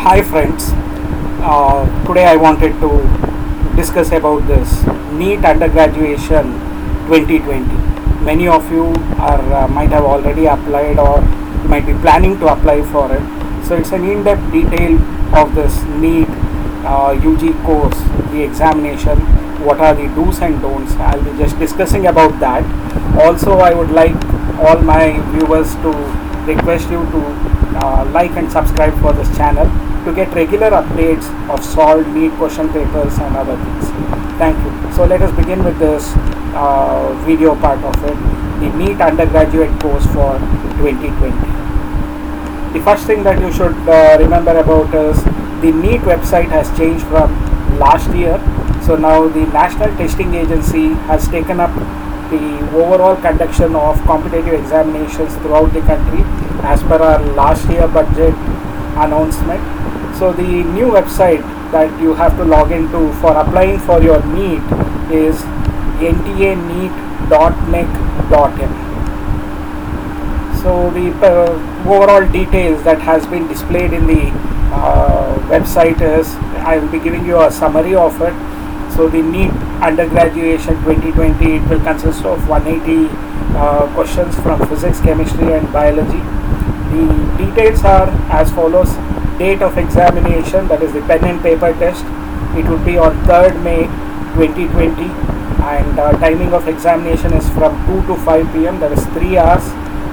Hi friends, today I wanted to discuss about this NEET undergraduation 2020. Many of you might have already applied or might be planning to apply for it. So it's an in-depth detail of this NEET UG course, the examination, what are the do's and don'ts. I'll be just discussing about that. Also, I would like all my viewers to request you to like and subscribe for this channel to get regular updates of solved NEET question papers and other things. Thank you. So let us begin with this video part of it, the NEET undergraduate course for 2020. The first thing that you should remember about is the NEET website has changed from last year. So now the National Testing Agency has taken up the overall conduction of competitive examinations throughout the country as per our last year budget announcement. So the new website that you have to log into for applying for your NEET is ntaneet.nic.in. So the overall details that has been displayed in the website is, I will be giving you a summary of it. So the NEET undergraduation 2020, it will consist of 180 questions from physics, chemistry and biology. The details are as follows. Date of examination, that is the pen and paper test, it would be on 3rd May 2020, and timing of examination is from 2 to 5 p.m. that is 3 hours.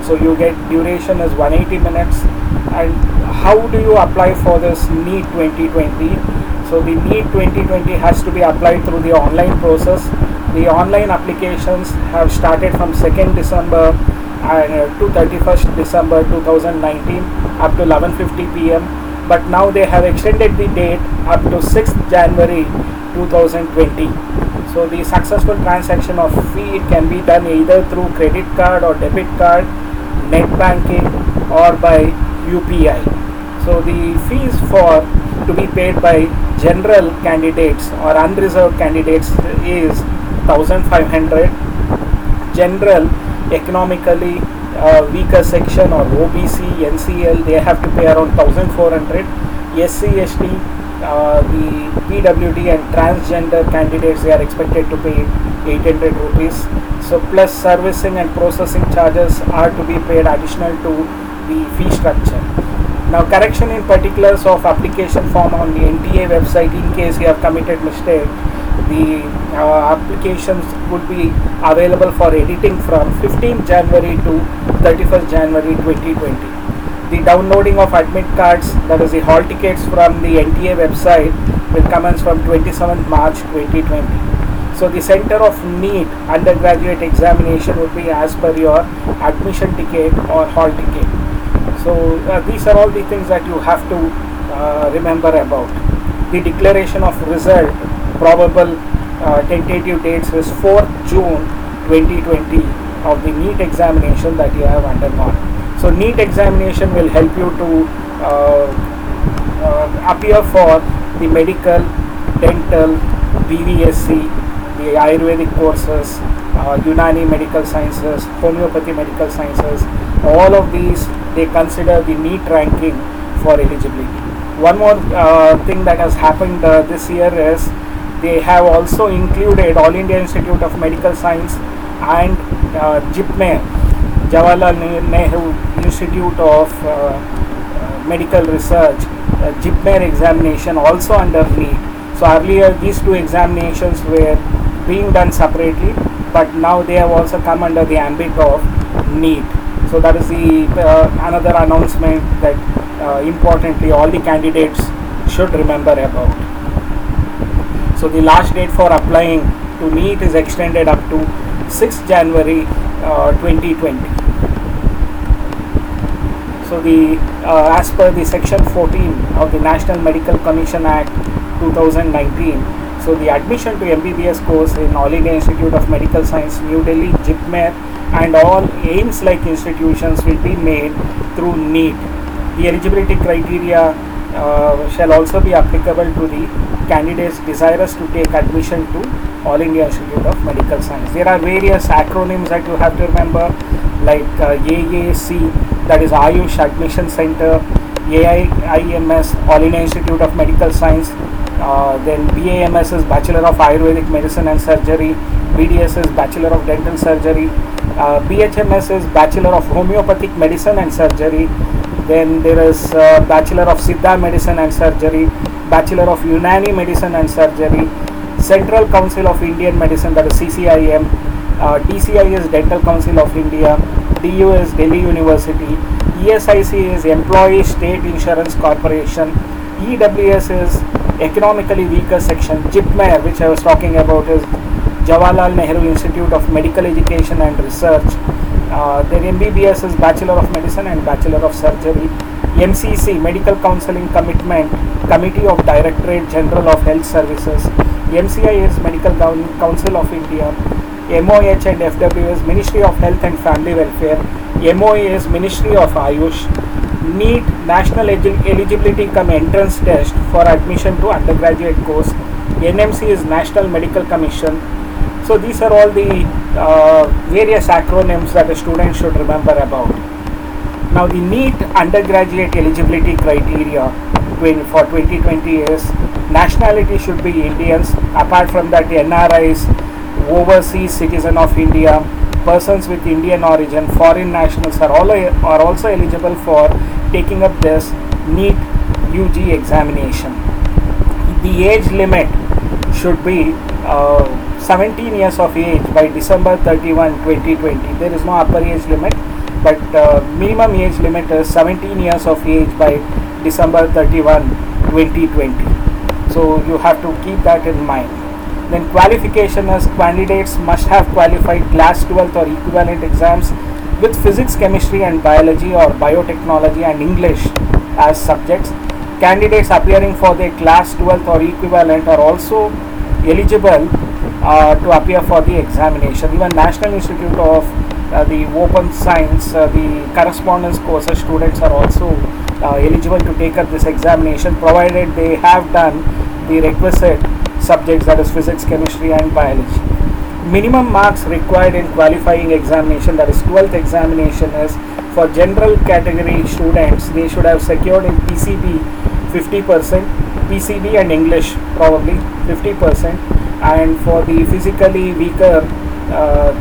So you get duration is 180 minutes. And how do you apply for this NEET 2020? So the NEET 2020 has to be applied through the online process. The online applications have started from 2nd December to 31st December 2019 up to 11:50 p.m. But now they have extended the date up to 6th January 2020. So the successful transaction of fee, it can be done either through credit card or debit card, net banking or by UPI. So the fees for to be paid by general candidates or unreserved candidates is 1,500. General, economically weaker section or OBC, NCL, they have to pay around 1,400. SC, ST, the PWD and transgender candidates, they are expected to pay 800 rupees. So plus servicing and processing charges are to be paid additional to the fee structure. Now correction in particulars of application form on the NTA website, in case you have committed mistake, the applications would be available for editing from 15th January to 31st January 2020. The downloading of admit cards, that is the hall tickets from the NTA website, will commence from 27th March 2020. So the center of NEET undergraduate examination would be as per your admission ticket or hall ticket. So these are all the things that you have to remember about. The declaration of result, probable tentative dates is 4th June 2020 of the NEET examination that you have undergone. So NEET examination will help you to appear for the medical, dental, BVSC, the Ayurvedic courses, Unani medical sciences, homeopathy medical sciences. All of these, they consider the NEET ranking for eligibility. One more thing that has happened this year is they have also included All India Institute of Medical Science and JIPMER, Jawaharlal Nehru Institute of Medical Research, JIPMER examination also under NEET. So earlier these two examinations were being done separately, but now they have also come under the ambit of NEET. So that is the another announcement that importantly all the candidates should remember about. So the last date for applying to NEET is extended up to 6th January 2020. So the as per the section 14 of the National Medical Commission Act 2019, so the admission to MBBS course in All India Institute of Medical Science, New Delhi, JIPMER and all AIIMS-like institutions will be made through NEET. The eligibility criteria shall also be applicable to the candidates desirous to take admission to All India Institute of Medical Science. There are various acronyms that you have to remember, like AAC, that is Ayush Admission Center, AIIMS, All India Institute of Medical Science. Then BAMS is Bachelor of Ayurvedic Medicine and Surgery. BDS is Bachelor of Dental Surgery. BHMS is Bachelor of Homeopathic Medicine and Surgery. Then there is Bachelor of Siddha Medicine and Surgery, Bachelor of Unani Medicine and Surgery, Central Council of Indian Medicine, that is CCIM, DCI is Dental Council of India, DU is Delhi University, ESIC is Employee State Insurance Corporation, EWS is Economically Weaker Section, JIPMER, which I was talking about, is Jawaharlal Nehru Institute of Medical Education and Research. Then MBBS is Bachelor of Medicine and Bachelor of Surgery. MCC, Medical Counseling Commitment, Committee of Directorate General of Health Services. MCI is Medical Council of India. MOH and FW is Ministry of Health and Family Welfare. MOE is Ministry of Ayush. NEET, National Eligibility Cum Entrance Test for admission to undergraduate course. NMC is National Medical Commission. So these are all the various acronyms that a student should remember about. Now the NEET undergraduate eligibility criteria for 2020 is nationality should be Indians. Apart from that, NRIs, overseas citizen of India, persons with Indian origin, foreign nationals are also eligible for taking up this NEET UG examination. The age limit should be 17 years of age by December 31, 2020. There is no upper age limit, but minimum age limit is 17 years of age by December 31, 2020. So you have to keep that in mind. Then qualification is candidates must have qualified class 12th or equivalent exams with physics, chemistry and biology or biotechnology and English as subjects. Candidates appearing for their class 12th or equivalent are also eligible to appear for the examination. Even National Institute of the Open Science, the correspondence courses students are also eligible to take up this examination, provided they have done the requisite subjects, that is physics, chemistry and biology. Minimum marks required in qualifying examination, that is 12th examination, is for general category students they should have secured in PCB 50%, PCB and English probably 50%, and for the physically weaker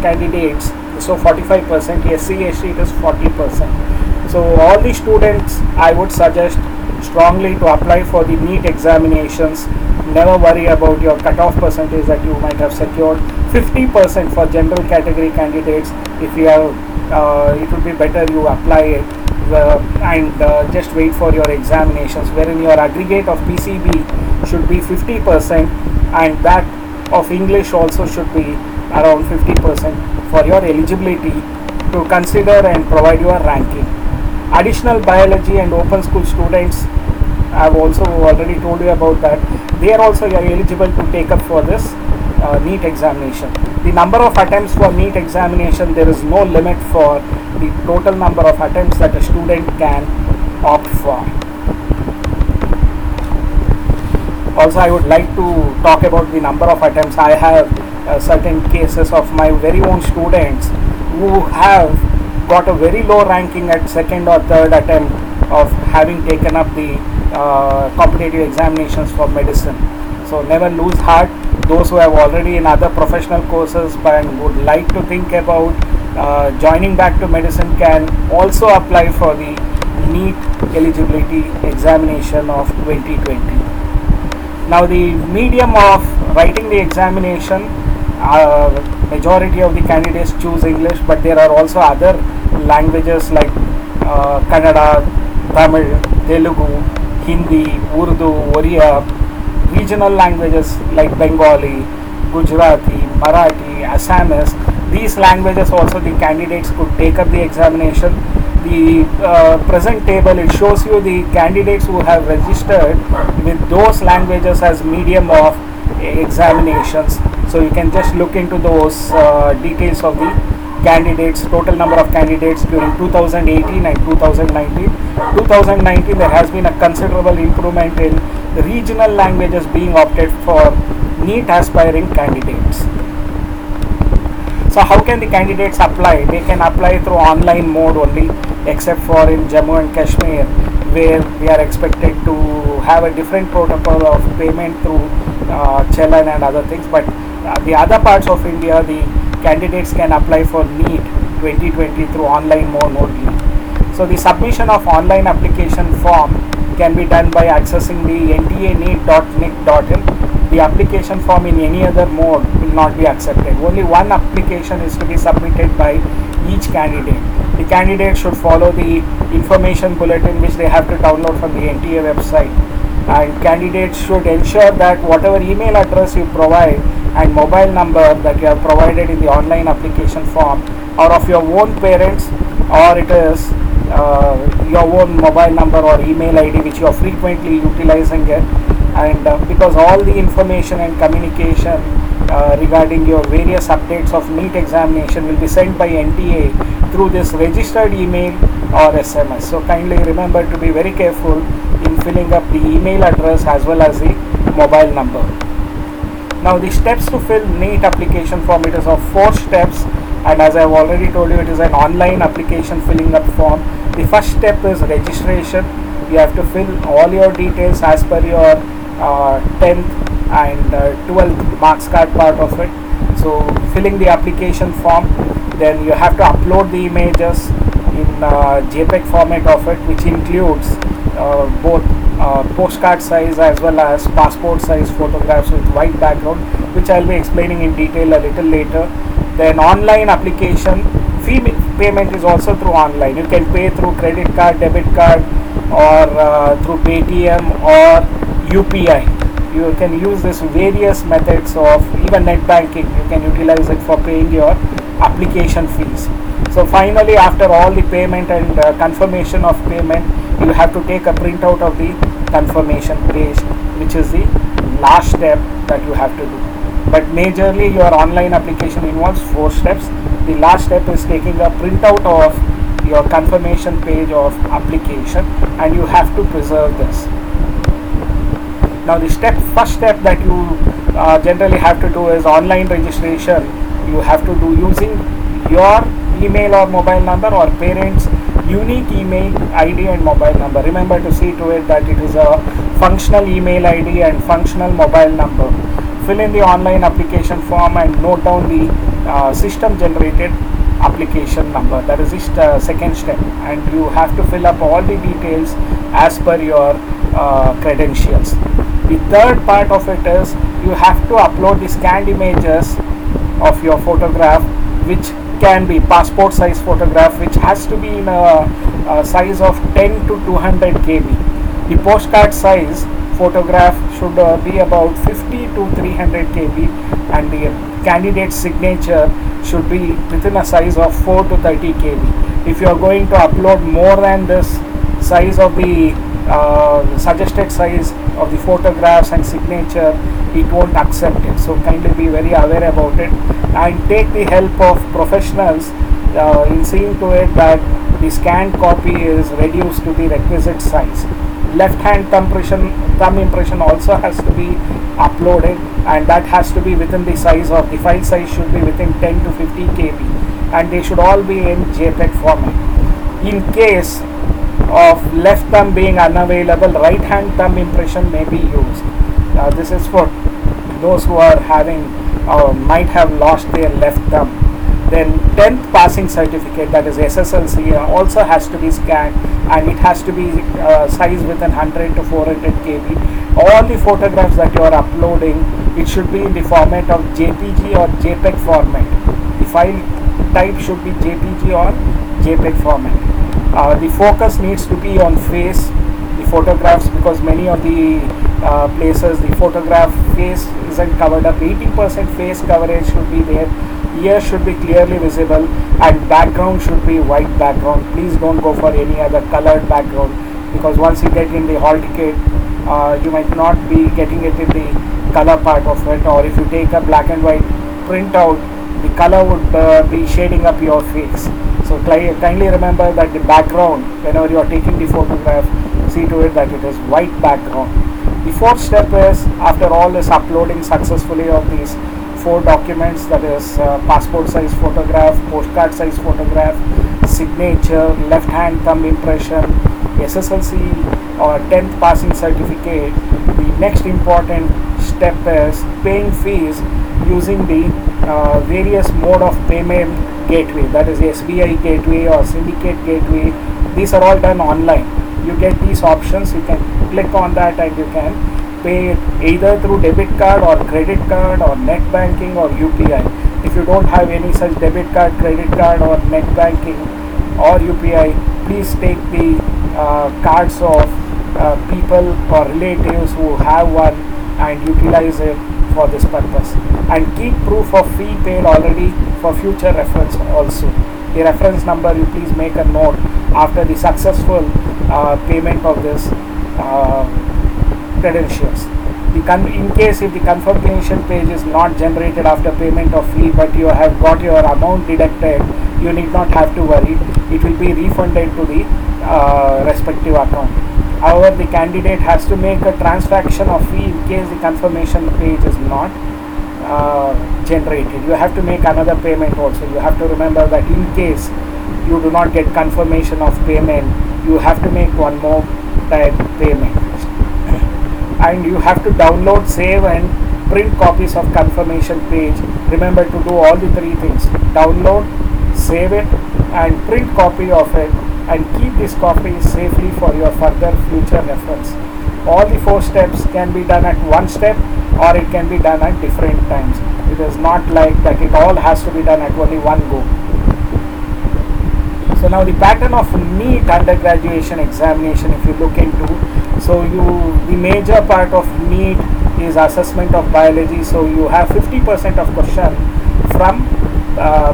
candidates, so 45%, SC, ST it is 40%. So all the students I would suggest strongly to apply for the NEET examinations. Never worry about your cutoff percentage that you might have secured. 50% for general category candidates. If you have, it would be better you apply it and just wait for your examinations, wherein your aggregate of PCB should be 50% and that of English also should be around 50% for your eligibility to consider and provide your ranking. Additional biology and open school students, I have also already told you about that. They are also eligible to take up for this NEET examination. The number of attempts for NEET examination, there is no limit for the total number of attempts that a student can opt for. Also, I would like to talk about the number of attempts. I have certain cases of my very own students who have got a very low ranking at second or third attempt of having taken up the competitive examinations for medicine. So never lose heart. Those who have already in other professional courses and would like to think about joining back to medicine can also apply for the NEET eligibility examination of 2020. Now the medium of writing the examination, majority of the candidates choose English, but there are also other languages like Kannada, Tamil, Telugu, Hindi, Urdu, Oriya, regional languages like Bengali, Gujarati, Marathi, Assamese. These languages also the candidates could take up the examination. The present table, it shows you the candidates who have registered with those languages as medium of examinations. So you can just look into those details of the candidates, total number of candidates during 2018 and 2019. 2019 there has been a considerable improvement in regional languages being opted for NEET aspiring candidates. So how can the candidates apply? They can apply through online mode only, except for in Jammu and Kashmir where we are expected to have a different protocol of payment through challan and other things. But the other parts of India, the candidates can apply for NEET 2020 through online mode only. So the submission of online application form can be done by accessing the ntaneet.nic.in. The application form in any other mode will not be accepted. Only one application is to be submitted by each candidate. The candidate should follow the information bulletin which they have to download from the NTA website, and candidates should ensure that whatever email address you provide and mobile number that you have provided in the online application form are of your own parents, or it is your own mobile number or email ID which you are frequently utilizing it. And because all the information and communication regarding your various updates of NEET examination will be sent by NTA through this registered email or SMS. So kindly remember to be very careful in filling up the email address as well as the mobile number. Now the steps to fill NEET application form, it is of 4 steps, and as I have already told you, it is an online application filling up form. The first step is registration. You have to fill all your details as per your 10th and 12th marks card part of it. So filling the application form, then you have to upload the images in JPEG format of it, which includes both postcard size as well as passport size photographs with white background, which I will be explaining in detail a little later. Then online application fee payment is also through online. You can pay through credit card, debit card, or through Paytm or UPI. You can use this various methods of even net banking. You can utilize it for paying your application fees. So finally, after all the payment and confirmation of payment, you have to take a printout of the confirmation page, which is the last step that you have to do. But majorly your online application involves 4 steps. The last step is taking a printout of your confirmation page of application, and you have to preserve this. Now the first step that you generally have to do is online registration. You have to do using your email or mobile number or parents' unique email ID and mobile number. Remember to see to it that it is a functional email ID and functional mobile number. Fill in the online application form and note down the system generated application number. That is the second step, and you have to fill up all the details as per your credentials. The third part of it is you have to upload the scanned images of your photograph, which can be passport size photograph, which has to be in a size of 10 to 200 kb. The postcard size photograph should be about 50 to 300 kb, and the candidate's signature should be within a size of 4 to 30 kb. If you are going to upload more than this size of the suggested size of the photographs and signature, it won't accept it. So kindly be very aware about it and take the help of professionals in seeing to it that the scanned copy is reduced to the requisite size. Left hand thumb impression also has to be uploaded, and that has to be within the size of the file size should be within 10 to 50 kb, and they should all be in JPEG format. In case of left thumb being unavailable, right hand thumb impression may be used. This is for those who are having might have lost their left thumb. Then 10th passing certificate, that is SSLC, also has to be scanned, and it has to be size within 100 to 400 kb. All the photographs that you are uploading, it should be in the format of JPG or JPEG format. The file type should be JPG or JPEG format. The focus needs to be on face, the photographs, because many of the places the photograph face isn't covered up. 80% face coverage should be there. Ears should be clearly visible, and background should be white background. Please don't go for any other colored background, because once you get in the hall ticket, you might not be getting it in the color part of it, or if you take a black and white printout, the color would be shading up your face. So kindly remember that the background, whenever you are taking the photograph, see to it that it is white background. The fourth step is, after all this uploading successfully of these 4 documents, that is passport size photograph, postcard size photograph, signature, left hand thumb impression, SSLC or 10th passing certificate, the next important step is paying fees using the various mode of payment gateway, that is SBI gateway or syndicate gateway. These are all done online. You get these options, you can click on that and you can pay it either through debit card or credit card or net banking or UPI. If you don't have any such debit card, credit card or net banking or UPI, please take the cards of people or relatives who have one and utilize it for this purpose, and keep proof of fee paid already for future reference also. The reference number, you please make a note after the successful payment of this credentials. In case if the confirmation page is not generated after payment of fee, but you have got your amount deducted, you need not have to worry. It will be refunded to the respective account. However, the candidate has to make a transaction of fee in case the confirmation page is not generated. You have to make another payment also. You have to remember that in case you do not get confirmation of payment, you have to make one more time payment. And you have to download, save and print copies of confirmation page. Remember to do all the three things: download, save it and print copy of it, and keep this copy safely for your further future reference. All the 4 steps can be done at one step or it can be done at different times. It is not like that it all has to be done at only one go. So now the pattern of NEET undergraduation examination, if you look into, so the major part of NEET is assessment of biology. So you have 50% of question from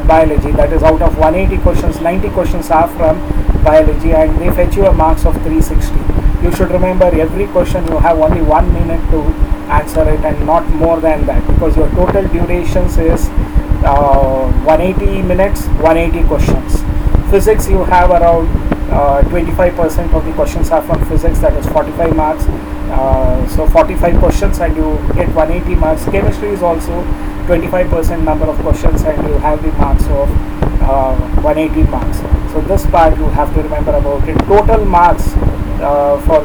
biology, that is out of 180 questions, 90 questions are from biology and they fetch you a marks of 360. You should remember every question you have only 1 minute to answer it and not more than that, because your total durations is 180 minutes, 180 questions. Physics, you have around 25% of the questions are from physics, that is 45 marks. So 45 questions and you get 180 marks. Chemistry is also 25% number of questions and you have the marks of 180 marks. So this part you have to remember about it. Total marks for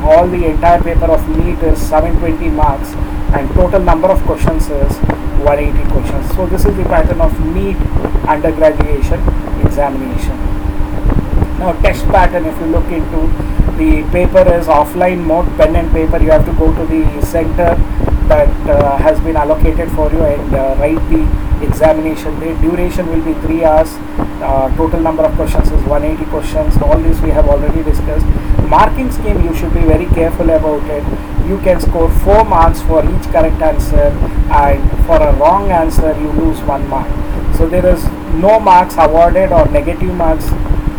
all the entire paper of NEET is 720 marks and total number of questions is 180 questions. So this is the pattern of NEET undergraduation examination. Now test pattern, if you look into, the paper is offline mode, pen and paper. You have to go to the center that has been allocated for you and write the examination. The duration will be 3 hours. Total number of questions is 180 questions. All this we have already discussed. Marking scheme, you should be very careful about it. You can score 4 marks for each correct answer and for a wrong answer you lose 1 mark. So there is no marks awarded or negative marks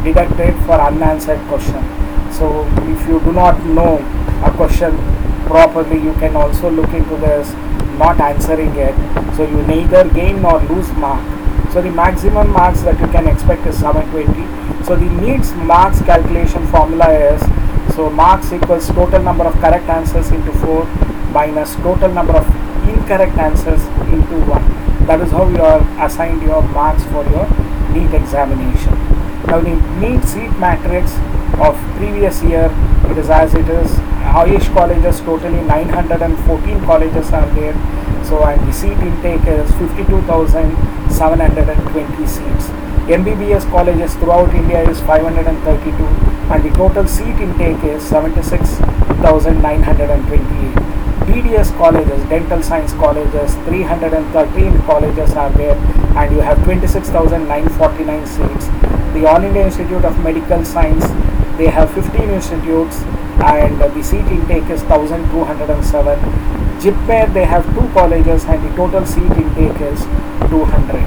deducted for unanswered question. So if you do not know a question properly, you can also look into this not answering it. So you neither gain nor lose mark. So the maximum marks that you can expect is 720. So the NEET's marks calculation formula is, so marks equals total number of correct answers into 4 minus total number of incorrect answers into 1. That is how you are assigned your marks for your NEET examination. Now the NEET seat matrix of previous year, it is as it is. Ayush colleges, totally 914 colleges are there. So and the seat intake is 52,720 seats. MBBS colleges throughout India is 532 and the total seat intake is 76,928. BDS colleges, dental science colleges, 313 colleges are there and you have 26,949 seats. The All India Institute of Medical Science, they have 15 institutes and the seat intake is 1,207. JIPMER, they have 2 colleges and the total seat intake is 200.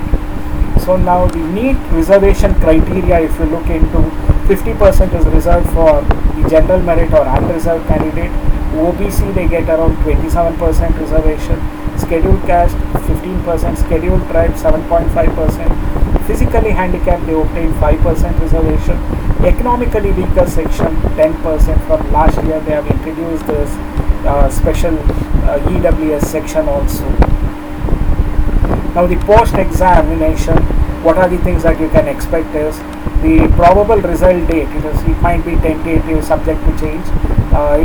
So now the NEET reservation criteria, if you look into, 50% is reserved for the general merit or unreserved candidate. OBC, they get around 27% reservation. Scheduled caste 15%, scheduled tribe 7.5%. Physically handicapped, they obtain 5% reservation. Economically weaker section 10%. From last year they have introduced this special EWS section also. Now the post examination, what are the things that you can expect is The probable result date, it might be tentative, subject to change.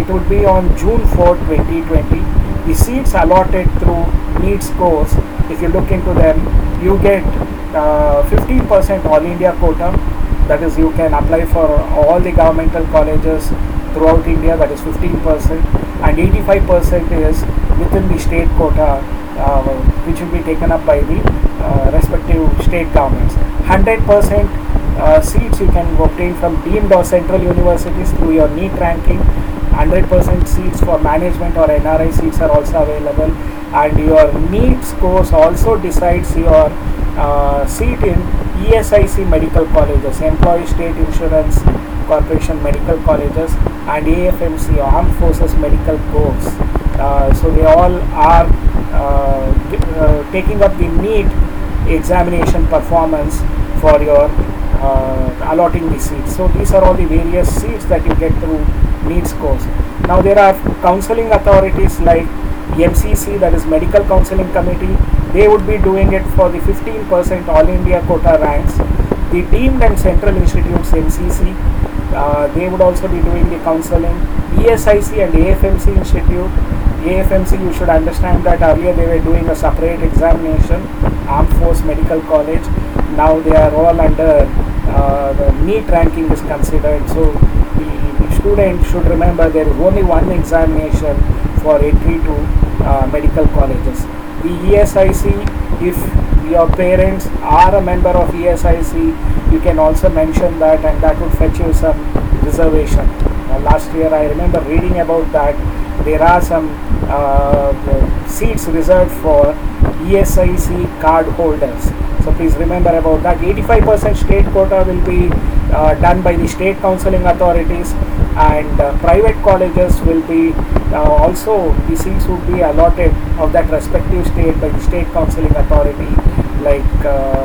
It would be on June 4, 2020. The seats allotted through NEET scores, if you look into them, you get 15% all India quota. That is, you can apply for all the governmental colleges throughout India, that is 15%, and 85% is within the state quota, which will be taken up by the respective state governments. 100% seats you can obtain from deemed or central universities through your NEET ranking. 100% seats for management or NRI seats are also available, and your NEET scores also decides your seat in ESIC medical colleges, Employee State Insurance Corporation medical colleges, and AFMC, Armed Forces Medical Corps. So they all are taking up the NEET examination performance for your allotting the seats. So these are all the various seats that you get through NEET scores. Now there are counseling authorities like MCC, that is Medical Counseling Committee. They would be doing it for the 15% all India quota ranks. The deemed and central institutes, MCC, they would also be doing the counseling. ESIC and AFMC institute. AFMC, you should understand that earlier they were doing a separate examination, Armed Force Medical College. Now they are all under the NEET ranking is considered. So the student should remember there is only one examination for entry to medical colleges. The ESIC, if your parents are a member of ESIC, you can also mention that, and that would fetch you some reservation. Last year I remember reading about that. There are some seats reserved for ESIC card holders. So please remember about that. 85% state quota will be done by the state counseling authorities, and private colleges will be also, the seats would be allotted of that respective state by the state counseling authority, like the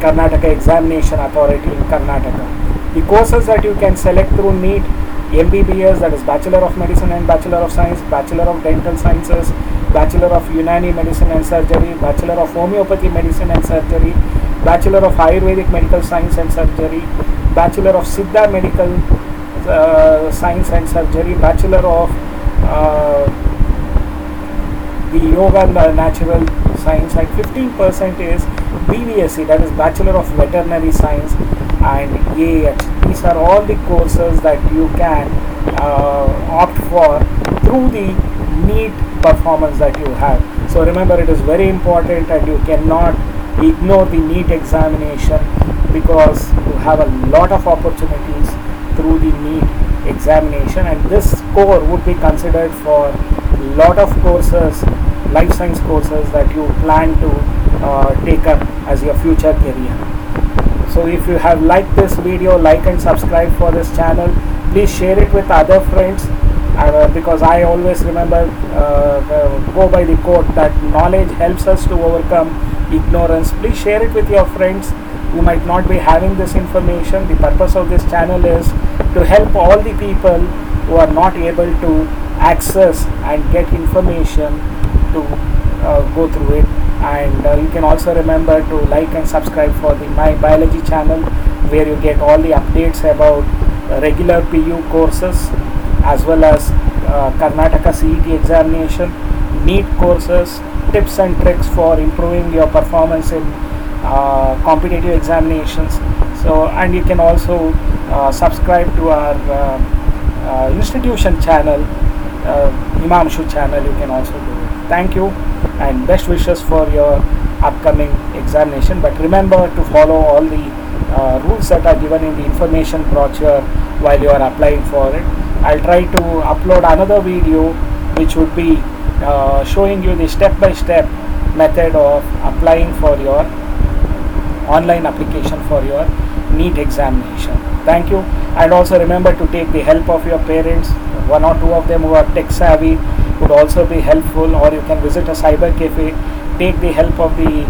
Karnataka Examination Authority in Karnataka. The courses that you can select through NEET: MBBS, that is Bachelor of Medicine and Bachelor of Science, Bachelor of Dental Sciences, Bachelor of Unani Medicine and Surgery, Bachelor of Homeopathy Medicine and Surgery, Bachelor of Ayurvedic Medical Science and Surgery, Bachelor of Siddha Medical Science and Surgery, Bachelor of the Yoga and Natural Science, and 15% is BVSc, that is Bachelor of Veterinary Science, and AH. These are all the courses that you can opt for through the NEET performance that you have. So remember, it is very important, and you cannot ignore the NEET examination, because you have a lot of opportunities through the NEET examination, and this score would be considered for a lot of courses, life science courses that you plan to take up as your future career. So if you have liked this video, like and subscribe for this channel. Please share it with other friends, because I always remember go by the quote that knowledge helps us to overcome ignorance. Please share it with your friends who might not be having this information. The purpose of this channel is to help all the people who are not able to access and get information to go through it. And you can also remember to like and subscribe for the My Biology channel, where you get all the updates about regular PU courses, as well as Karnataka CET examination, NEET courses, tips and tricks for improving your performance in competitive examinations. So, and you can also subscribe to our institution channel, Himanshu channel. You can also do it. Thank you, and best wishes for your upcoming examination. But remember to follow all the rules that are given in the information brochure while you are applying for it. I'll try to upload another video which would be showing you the step-by-step method of applying for your online application for your NEET examination. Thank you, and also remember to take the help of your parents. One or two of them who are tech savvy would also be helpful, or you can visit a cyber cafe. Take the help of the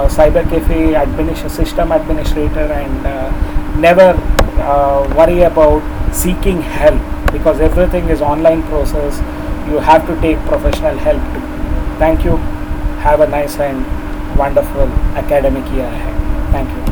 cyber cafe system administrator, and never worry about seeking help, because everything is online process. You have to take professional help too. Thank you. Have a nice and wonderful academic year ahead. Thank you.